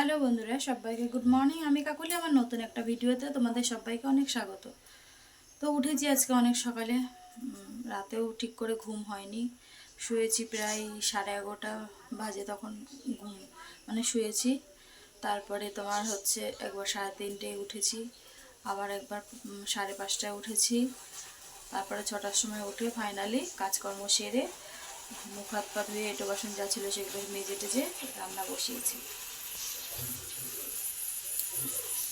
Hello বন্ধুরা, সবাইকে good morning. আমি কাকুলি, আমার নতুন একটা ভিডিওতে তোমাদের সবাইকে অনেক স্বাগত। তো উঠেছি আজকে অনেক সকালে, রাতেও ঠিক করে ঘুম হয়নি। শুয়েছি প্রায় 11:30 বাজে, তখন ঘুম শুয়েছি। তারপরে তোমার হচ্ছে একবার 3:30টায় উঠেছি, আবার একবার 5:30টায় উঠেছি। তারপরে 6টার সময় উঠে ফাইনালি কাজকর্ম সেরে মুখ হাত পা ধুয়ে এঁটো বাসন যা ছিল সেগুলো মেজে টেজে রান্না বসিয়েছি।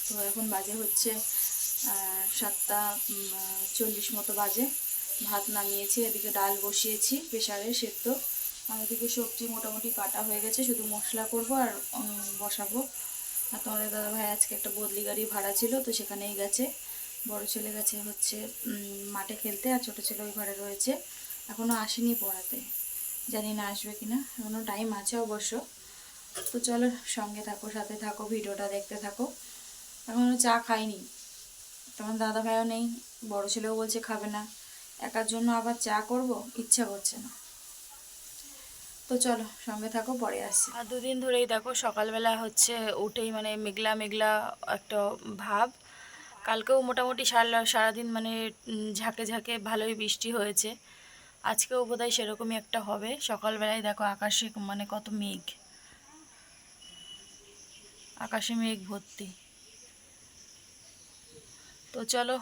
তো এখন বাজে হচ্ছে 7:40 মতো বাজে। ভাত নামিয়েছি, এদিকে ডাল বসিয়েছি প্রেসারে সেদ্ধ, আর এদিকে সবজি মোটামুটি কাটা হয়ে গেছে, শুধু মশলা করব আর বসাবো। আর তোমাদের দাদাভাই আজকে একটা বদলি গাড়ি ভাড়া ছিল, তো সেখানেই গেছে। বড় ছেলে গেছে হচ্ছে মাঠে খেলতে, আর ছোটো ছেলে ওই ঘরে রয়েছে, এখনও আসেনি পড়াতে। জানি না আসবে কিনা, এখনও টাইম আছে অবশ্য। তো চলো সঙ্গে থাকো, সাথে থাকো, ভিডিওটা দেখতে থাকো। এখনও চা খাইনি, তোমার দাদা ভাইও নেই, বড় ছেলেও বলছে খাবে না, একার জন্য আবার চা করব, ইচ্ছা করছে না। তো চলো সঙ্গে থাকো, পরে আসছি। আর দুদিন ধরেই দেখো সকালবেলা হচ্ছে উঠেই মেঘলা মেঘলা একটা ভাব। কালকেও মোটামুটি সারাদিন ঝাঁকে ঝাঁকে ভালোই বৃষ্টি হয়েছে। আজকেও বোধহয় সেরকমই একটা হবে। সকালবেলায় দেখো আকাশে কত মেঘ, আকাশে মেঘ ভর্তি। তো চলো,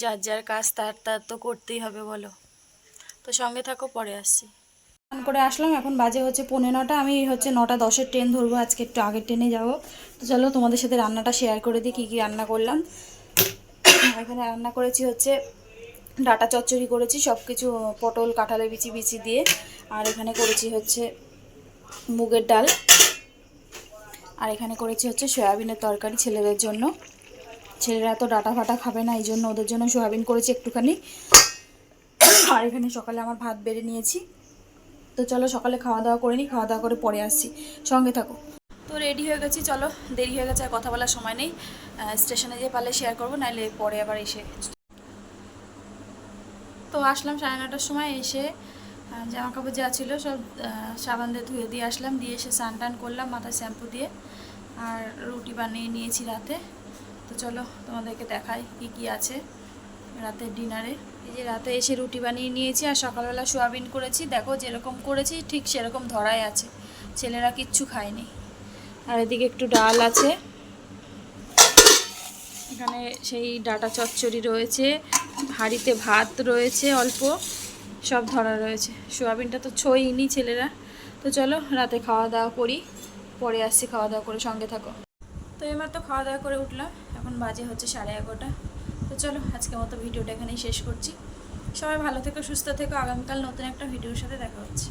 যার যার কাজ তার তার তো করতেই হবে, বলো। তো সঙ্গে থাকো, পরে আসছি। স্নান করে আসলাম, এখন বাজে হচ্ছে 9:45। আমি হচ্ছে 9:10-এর ট্রেন ধরবো, আজকে একটু আগের ট্রেনে যাবো। তো চলো তোমাদের সাথে রান্নাটা শেয়ার করে দিই, কী কী রান্না করলাম। এখানে রান্না করেছি হচ্ছে ডাটা চচ্চড়ি করেছি, সব কিছু পটল কাঁঠালের বিচি বিচি দিয়ে। আর এখানে করেছি হচ্ছে মুগের ডাল। আর এখানে করেছি হচ্ছে সয়াবিনের তরকারি ছেলেদের জন্য। ছেলেরা তো ডাটা ফাটা খাবে না, এই জন্য ওদের জন্য সয়াবিন করেছি একটুখানি। আর এখানে সকালে আমার ভাত বেড়ে নিয়েছি। তো চলো সকালে খাওয়া দাওয়া করে নিই, খাওয়া দাওয়া করে পরে আসছি, সঙ্গে থাকো। তো রেডি হয়ে গেছি, চলো, দেরি হয়ে গেছে আর কথা বলার সময় নেই। স্টেশনে যেয়ে পারলে শেয়ার করবো, নাহলে পরে আবার এসে। তো আসলাম 9:30টার সময়, এসে জামা কাপড় যা ছিল সব সাবান দিয়ে ধুয়ে দিয়ে আসলাম, দিয়ে এসে স্নান টান করলাম মাথায় শ্যাম্পু দিয়ে। আর রুটি বানিয়ে নিয়েছি রাতে। তো চলো তোমাদেরকে দেখাই কি কি আছে রাতের ডিনারে। এই যে রাতে এসে রুটি বানিয়ে নিয়েছি, আর সকালবেলা সোয়াবিন করেছি। দেখো যেরকম করেছি ঠিক সেরকম ধরাই আছে, ছেলেরা কিচ্ছু খায়নি। আর এদিকে একটু ডাল আছে, এখানে সেই ডাটা চচ্চড়ি রয়েছে, হাঁড়িতে ভাত রয়েছে অল্প, সব ধরা রয়েছে। সোয়াবিনটা তো ছোঁইনি ছেলেরা। তো চলো রাতে খাওয়া দাওয়া করি, পরে আসছি, খাওয়া দাওয়া করে সঙ্গে থাকো। তো এবার তো খাওয়া দাওয়া করে উঠলাম, এখন বাজে হচ্ছে 11:30। তো চলো আজকের মতো ভিডিওটা এখানেই শেষ করছি। সবাই ভালো থেকো, সুস্থ থেকো, আগামীকাল নতুন একটা ভিডিওর সাথে দেখা হচ্ছে।